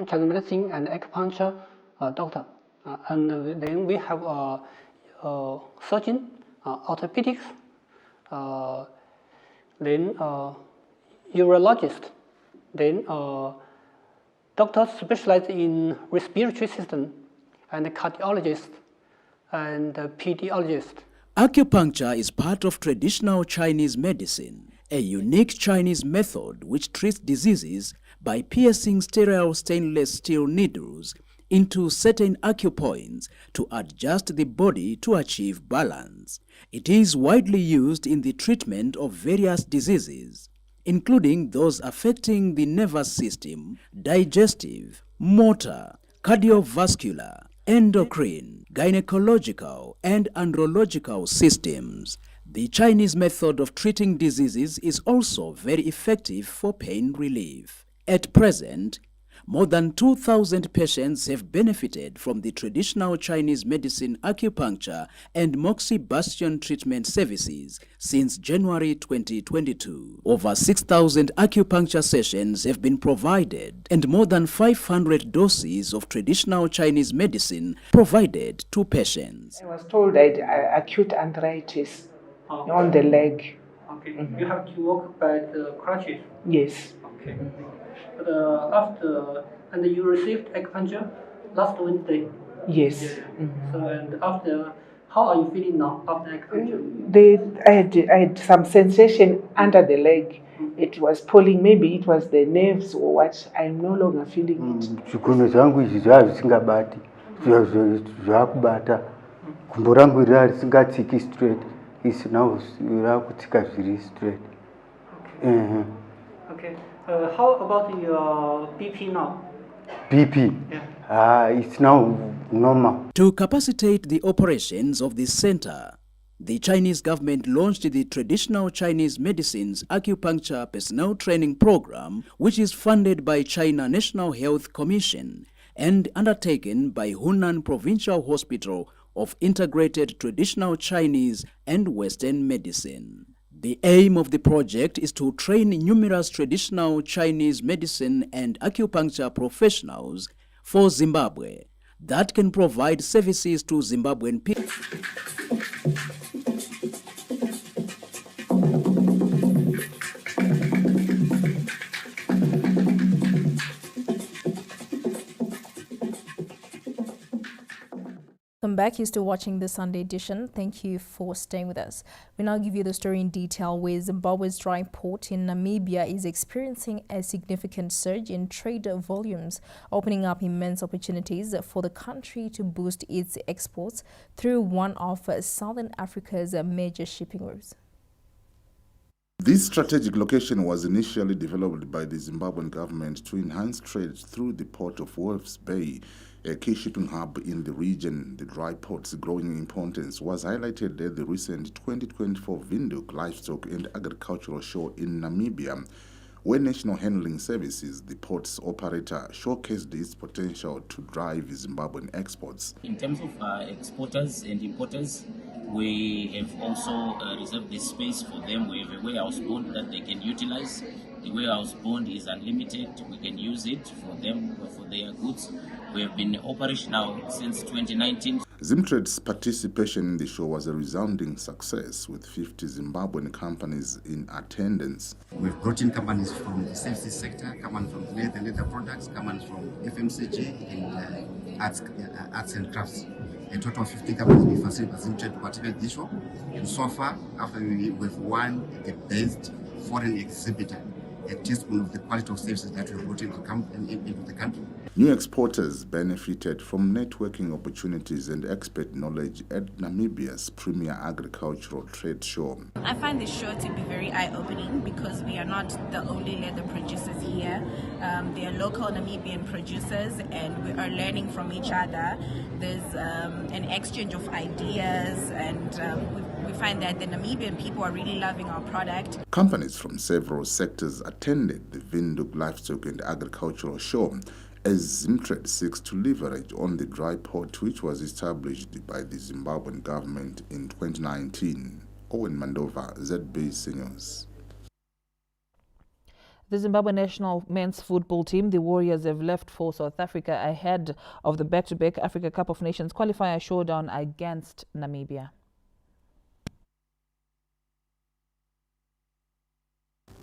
Chinese medicine and acupuncture doctor, and then we have a surgeon, orthopedics, then urologist, then doctors specialized in respiratory system, and cardiologist, and pediatrologist. Acupuncture is part of traditional Chinese medicine, a unique Chinese method which treats diseases by piercing sterile stainless steel needles into certain acupoints to adjust the body to achieve balance. It is widely used in the treatment of various diseases, including those affecting the nervous system, digestive, motor, cardiovascular, endocrine, gynecological, and andrological systems. The Chinese method of treating diseases is also very effective for pain relief. At present, more than 2,000 patients have benefited from the traditional Chinese medicine acupuncture and moxibustion treatment services since January 2022. Over 6,000 acupuncture sessions have been provided and more than 500 doses of traditional Chinese medicine provided to patients. I was told that acute arthritis on the leg. Okay. You have to walk by the crutches? Yes. Okay. But after And you received acupuncture last Wednesday. Yes. Yeah. So and after, how are you feeling now after acupuncture? I had some sensation under the leg. It was pulling, maybe it was the nerves or what. I'm no longer feeling it. Zvigunwe zvangu izvi zvisingabati zvakubata gumbo rangu iri risingatsiki straight is now rakutsika zviri straight. Okay. How about your BP now? BP? Yeah. It's now normal. To capacitate the operations of this center, the Chinese government launched the Traditional Chinese Medicines Acupuncture Personnel Training Program, which is funded by China National Health Commission and undertaken by Hunan Provincial Hospital of Integrated Traditional Chinese and Western Medicine. The aim of the project is to train numerous traditional Chinese medicine and acupuncture professionals for Zimbabwe that can provide services to Zimbabwean people. Welcome back. You're still watching the Sunday edition. Thank you for staying with us. We now give you the story in detail, where Zimbabwe's dry port in Namibia is experiencing a significant surge in trade volumes, opening up immense opportunities for the country to boost its exports through one of Southern Africa's major shipping routes. This strategic location was initially developed by the Zimbabwean government to enhance trade through the port of Walvis Bay, a key shipping hub in the region. The dry port's growing importance was highlighted at the recent 2024 Windhoek Livestock and Agricultural Show in Namibia, where National Handling Services, the port's operator, showcased its potential to drive Zimbabwean exports. In terms of exporters and importers, we have also reserved this space for them. We have a warehouse bond that they can utilize. The warehouse bond is unlimited. We can use it for them, for their goods. We have been operational since 2019. Zimtrade's participation in the show was a resounding success, with 50 Zimbabwean companies in attendance. We've brought in companies from the services sector, companies from leather products, companies from FMCG and arts and crafts. A total of 50 companies we facilitated by Zimtrade to participate in this show. And so far, after we've won the best foreign exhibitor, a testimony of the quality of services that we brought into the country. New exporters benefited from networking opportunities and expert knowledge at Namibia's premier agricultural trade show. I find this show to be very eye-opening because we are not the only leather producers here. There are local Namibian producers and we are learning from each other. There's an exchange of ideas and we find that the Namibian people are really loving our product. Companies from several sectors attended the Windhoek Livestock and Agricultural Show as Zimtrade seeks to leverage on the dry port which was established by the Zimbabwean government in 2019. Owen Mandova, ZBC News. The Zimbabwe national men's football team, the Warriors, have left for South Africa ahead of the back-to-back Africa Cup of Nations qualifier showdown against Namibia.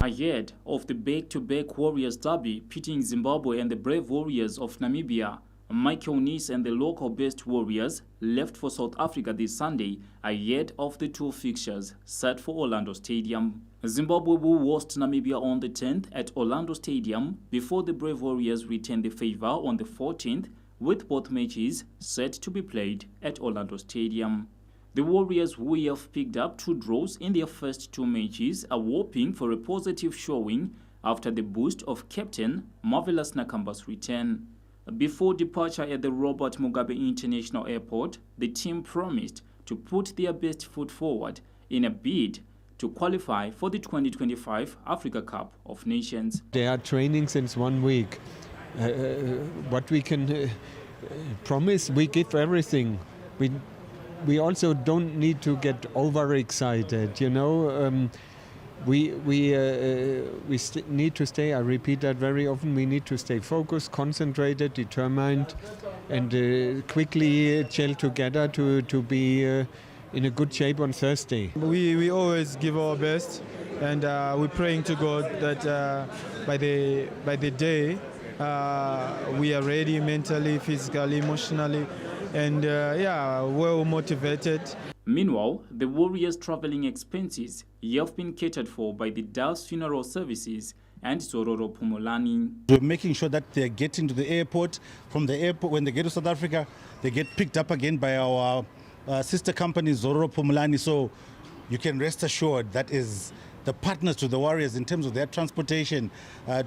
Ahead of the back-to-back Warriors derby pitting Zimbabwe and the Brave Warriors of Namibia, Michael Nice and the local-based Warriors left for South Africa this Sunday ahead of the two fixtures set for Orlando Stadium. Zimbabwe will host Namibia on the 10th at Orlando Stadium before the Brave Warriors return the favor on the 14th, with both matches set to be played at Orlando Stadium. The Warriors, who have picked up 2 draws in their first 2 matches, are hoping for a positive showing after the boost of captain Marvelous Nakamba's return. Before departure at the Robert Mugabe International Airport, the team promised to put their best foot forward in a bid to qualify for the 2025 Africa Cup of Nations. They are training since 1 week. What we can promise, we give everything. We also don't need to get overexcited, you know. We need to stay, I repeat that very often, we need to stay focused, concentrated, determined, and quickly gel together to be in a good shape on Thursday. We always give our best, and we're praying to God that by the day we are ready mentally, physically, emotionally, and well motivated. Meanwhile, the Warriors' traveling expenses have been catered for by the Dulles Funeral Services and Zororo Phumulani. We're making sure that they're getting to the airport. From the airport, when they get to South Africa, they get picked up again by our sister company, Zororo Phumulani. So you can rest assured that is the partners to the Warriors in terms of their transportation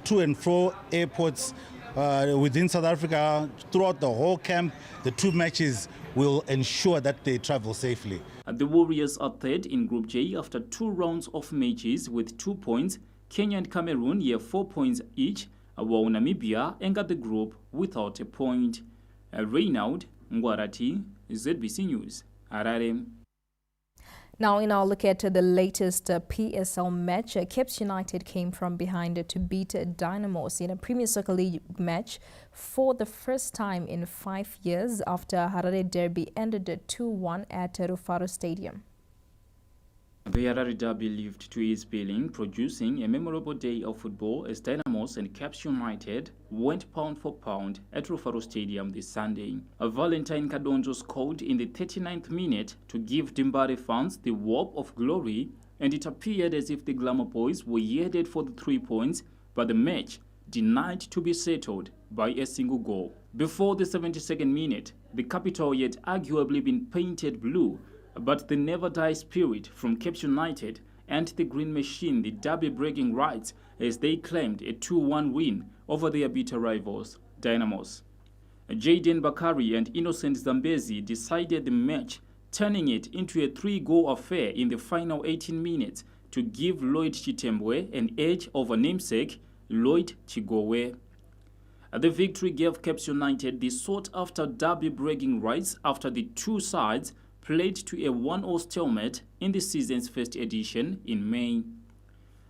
to and fro airports within South Africa, throughout the whole camp. The 2 matches will ensure that they travel safely. The Warriors are third in Group J after 2 rounds of matches with 2 points. Kenya and Cameroon have 4 points each, while Namibia entered the group without a point. Reynold Ngwarati, ZBC News, Harare. Now, in our look at the latest PSL match, Cape United came from behind to beat Dynamos in a Premier Soccer League match for the first time in 5 years after Harare Derby ended 2-1 at Rufaro Stadium. The Harare Derby lived to its billing, producing a memorable day of football as Dynamos and Cape United went pound for pound at Rufaro Stadium this Sunday. Valentine Kadonjo scored in the 39th minute to give Dimbare fans the warp of glory, and it appeared as if the Glamour Boys were headed for the 3 points, but the match denied to be settled by a single goal. Before the 72nd minute, the capital had arguably been painted blue, but the never-die spirit from Cape United and the Green Machine the derby breaking rights as they claimed a 2-1 win over their bitter rivals, Dynamos. Jayden Bakari and Innocent Zambezi decided the match, turning it into a 3-goal affair in the final 18 minutes to give Lloyd Chitembwe an edge over namesake Lloyd Chigowe. The victory gave Cape United the sought-after derby breaking rights after the 2 sides played to a 1-0 stalemate in the season's first edition in May.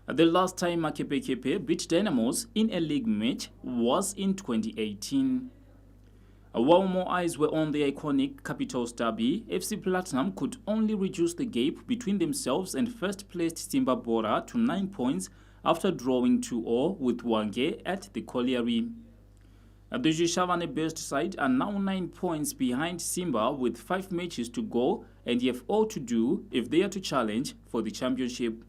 The last time Makepe beat Dynamos in a league match was in 2018. While more eyes were on the iconic Capitals derby, FC Platinum could only reduce the gap between themselves and first-placed Simba Bora to 9 points after drawing 2-0 with Wange at the Colliery. The Jishavane-based side are now 9 points behind Simba with 5 matches to go and have all to do if they are to challenge for the championship.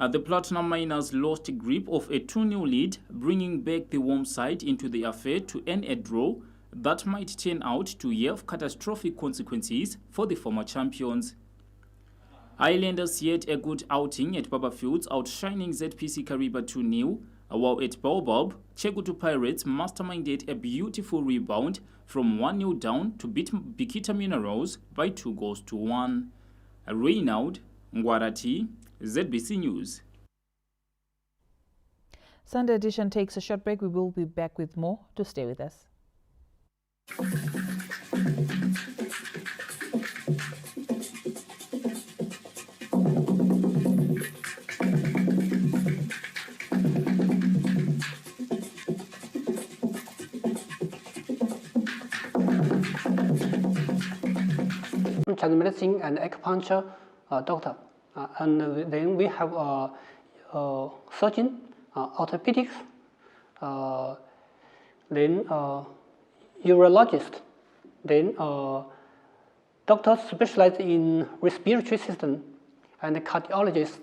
The Platinum Miners lost grip of a 2-0 lead, bringing back the warm side into the affair to earn a draw that might turn out to have catastrophic consequences for the former champions. Highlanders had a good outing at Baba Fields, outshining ZPC Kariba 2-0, while at Baobab, Chegutu Pirates masterminded a beautiful rebound from 1-0 down to beat Bikita Minerals by 2-1. Reynold Ngwarati, ZBC News. Sunday edition takes a short break. We will be back with more. To stay with us. Chinese medicine and acupuncture doctor, and then we have a surgeon, orthopedics, then urologist, then doctors specialized in respiratory system, and cardiologist,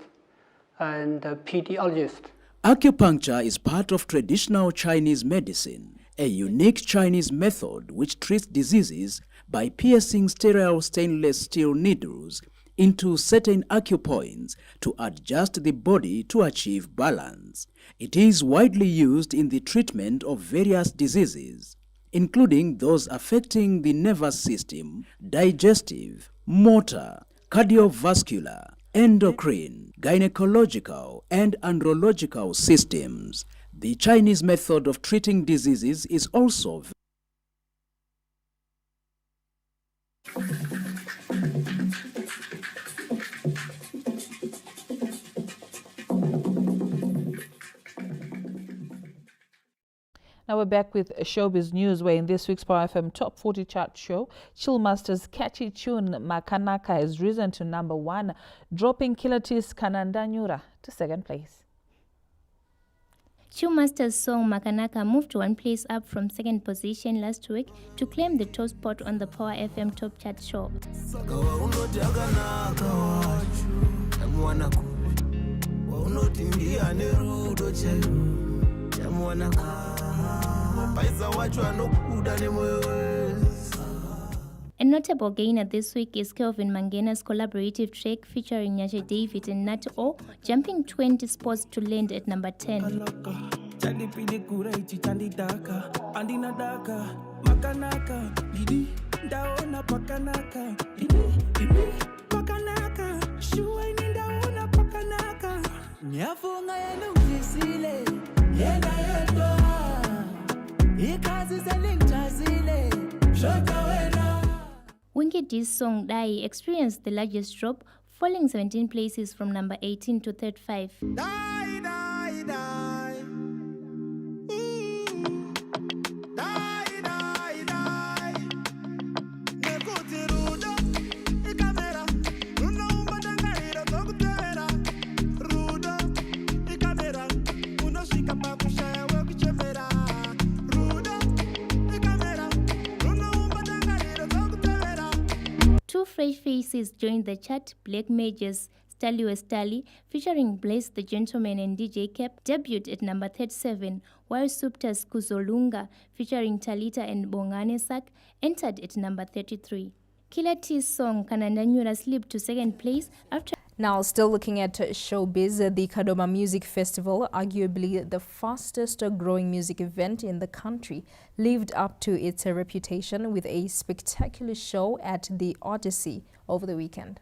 and pediatrologist. Acupuncture is part of traditional Chinese medicine, a unique Chinese method which treats diseases by piercing sterile stainless steel needles into certain acupoints to adjust the body to achieve balance. It is widely used in the treatment of various diseases, including those affecting the nervous system, digestive, motor, cardiovascular, endocrine, gynecological, and andrological systems. The Chinese method of treating diseases is also Now we're back with Showbiz News, where in this week's Power FM Top 40 chart show, Chillmaster's catchy tune Makanaka has risen to number 1, dropping Kilatis Kanandanyura to second place. Shoemaster's song Makanaka moved one place up from second position last week to claim the top spot on the Power FM Top Chart show. A notable gainer this week is Kelvin Mangena's collaborative track featuring Nyasha David and Nat O, jumping 20 spots to land at number 10. Winky D's song Die experienced the largest drop, falling 17 places from number 18 to 35. Die, die, die. Die, die, die. Rudo, ikamera. Runo umbadangaira tokutera. Rudo, ikamera. Unoshika pakushaya wekuchemera. Rudo, ikamera. Runo umbadangaira tokutera. Two fresh faces joined the chart. Black Major's Stally Westally, featuring Blaze the Gentleman and DJ Cap, debuted at number 37, while Supta's Kuzolunga, featuring Talita and Bongane Sak, entered at number 33. Killer T's song Kanandanyura slipped to second place after. Now, still looking at showbiz, the Kadoma Music Festival, arguably the fastest growing music event in the country, lived up to its reputation with a spectacular show at the Odyssey over the weekend.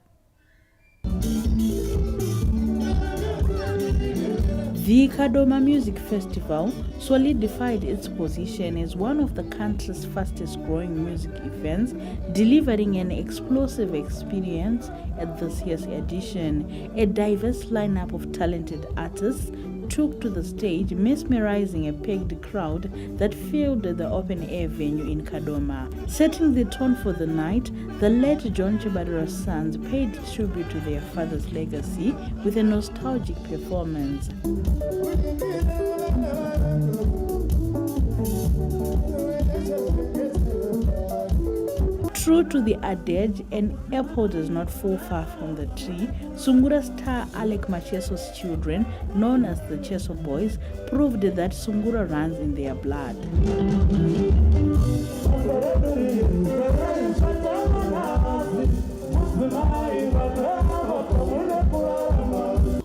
The Kadoma Music Festival solidified its position as one of the country's fastest growing music events, delivering an explosive experience at this year's edition. A diverse lineup of talented artists took to the stage, mesmerizing a packed crowd that filled the open-air venue in Kadoma. Setting the tone for the night, the late John Chibadura's sons paid tribute to their father's legacy with a nostalgic performance. True to the adage, an apple does not fall far from the tree, Sungura star Alec Macheso's children, known as the Cheso Boys, proved that Sungura runs in their blood.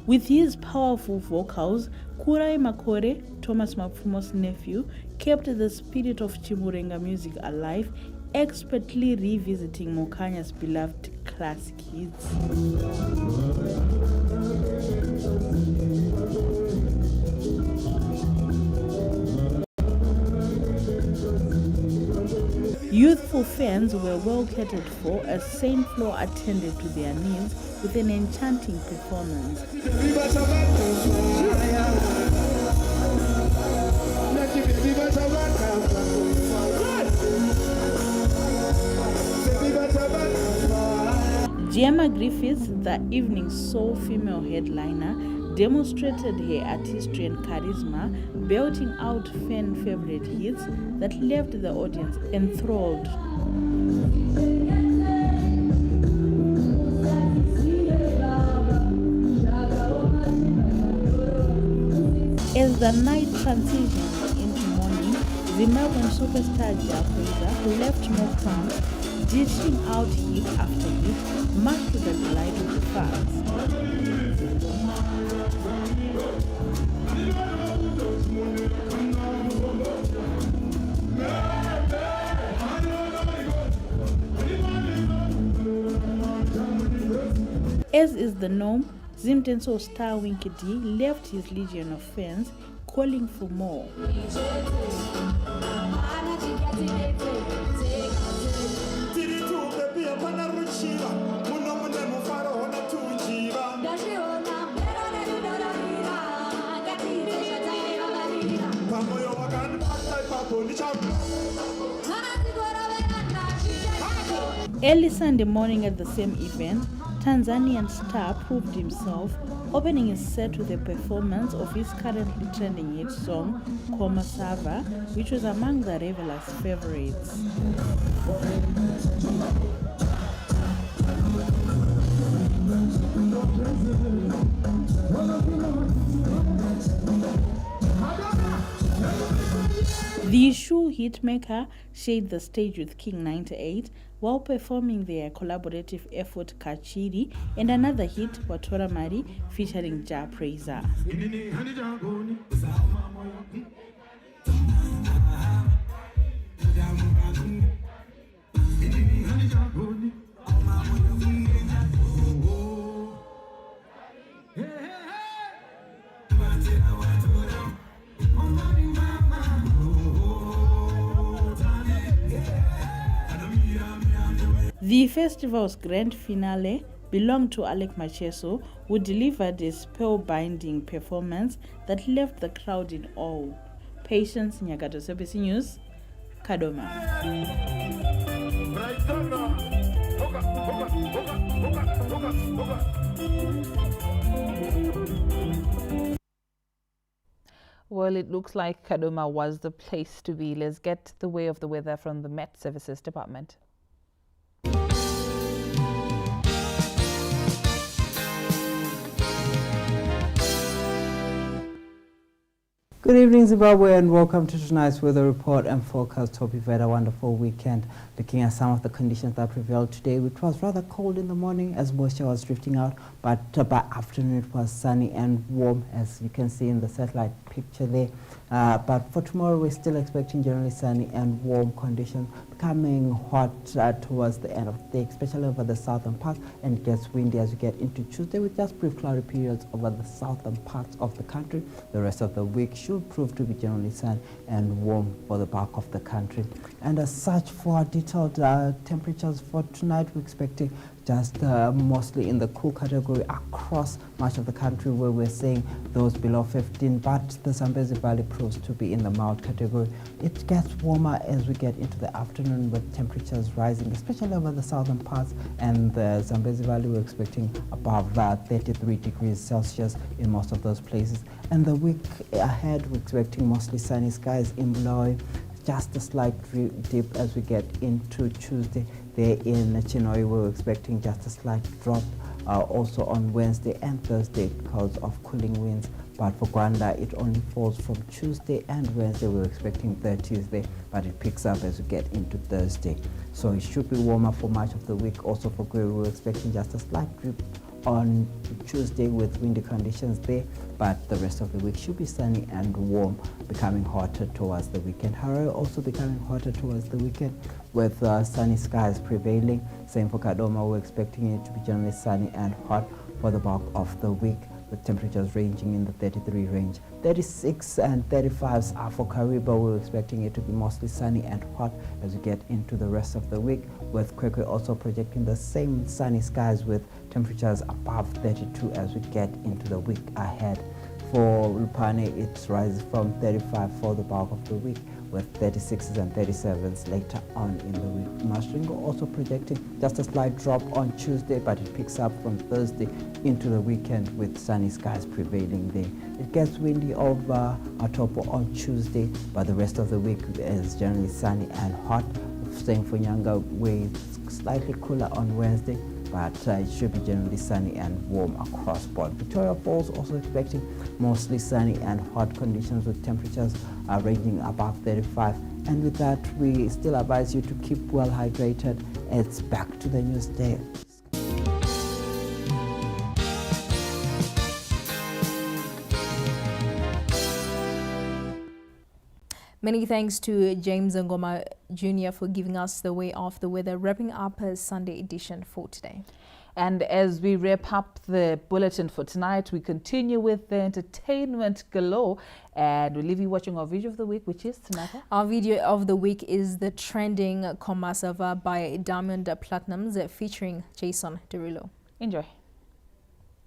With his powerful vocals, Kurai Makore, Thomas Mapfumo's nephew, kept the spirit of Chimurenga music alive, expertly revisiting Mokanya's beloved classic hits. Youthful fans were well catered for as Saint Flo attended to their needs with an enchanting performance. Gemma Griffiths, the evening's sole female headliner, demonstrated her artistry and charisma, belting out fan-favorite hits that left the audience enthralled. As the night transitioned into morning, Zimbabwean superstar Jakweza left no crumbs, dishing out hit after hit, much to the delight of the fans. As is the norm, Zimtenso star Winky D left his legion of fans calling for more. Early Sunday morning at the same event, Tanzanian star proved himself, opening his set with a performance of his currently trending hit song, Koma Sava, which was among the revelers' favorites. The Shu hitmaker shared the stage with King 98 while performing their collaborative effort Kachiri and another hit Watora Mari featuring Ja Praiser. The festival's grand finale belonged to Alec Macheso, who delivered a spellbinding performance that left the crowd in awe. Patience Nyagato, SABC News, Kadoma. Well, it looks like Kadoma was the place to be. Let's get the way of the weather from the Met Services Department. Good evening, Zimbabwe, and welcome to tonight's weather report and forecast. Hope you've had a wonderful weekend. Looking at some of the conditions that prevailed today, which was rather cold in the morning as moisture was drifting out, but by afternoon it was sunny and warm, as you can see in the satellite picture there. But for tomorrow, we're still expecting generally sunny and warm conditions, becoming hot towards the end of the day, especially over the southern parts, and it gets windy as we get into Tuesday with just brief cloudy periods over the southern parts of the country. The rest of the week should prove to be generally sunny and warm for the bulk of the country. And as such, for detailed temperatures for tonight, we're expecting just mostly in the cool category across much of the country, where we're seeing those below 15, but the Zambezi Valley proves to be in the mild category. It gets warmer as we get into the afternoon, with temperatures rising, especially over the southern parts, and the Zambezi Valley we're expecting above 33 degrees Celsius in most of those places. And the week ahead, we're expecting mostly sunny skies in Bulawayo, just a slight dip as we get into Tuesday. There in Chinhoyi, we're expecting just a slight drop also on Wednesday and Thursday because of cooling winds. But for Gwanda, it only falls from Tuesday and Wednesday. We're expecting 30s there, but it picks up as we get into Thursday. So it should be warmer for much of the week. Also for Gweru, we're expecting just a slight drip on Tuesday with windy conditions there, but the rest of the week should be sunny and warm, becoming hotter towards the weekend. Harare also becoming hotter towards the weekend with sunny skies prevailing. Same for Kadoma, we're expecting it to be generally sunny and hot for the bulk of the week, with temperatures ranging in the 33 range. 36 and 35s are for Kariba. We're expecting it to be mostly sunny and hot as we get into the rest of the week, with Kwekwe also projecting the same sunny skies with temperatures above 32 as we get into the week ahead. For Lupane, it rises from 35 for the bulk of the week, with 36s and 37s later on in the week. Masringo also projecting just a slight drop on Tuesday, but it picks up from Thursday into the weekend with sunny skies prevailing there. It gets windy over Atopo on Tuesday, but the rest of the week is generally sunny and hot. Same for Nyanga, where it's slightly cooler on Wednesday, but it should be generally sunny and warm across board. Victoria Falls also expecting mostly sunny and hot conditions, with temperatures ranging above 35. And with that, we still advise you to keep well hydrated. It's back to the news day. Many thanks to James Ngoma Jr. for giving us the way of the weather, wrapping up a Sunday edition for today. And as we wrap up the bulletin for tonight, we continue with the entertainment galore, and we'll leave you watching our video of the week, which is Tanaka. Our video of the week is the trending Koma Sava by Diamond Platnumz featuring Jason Derulo. Enjoy.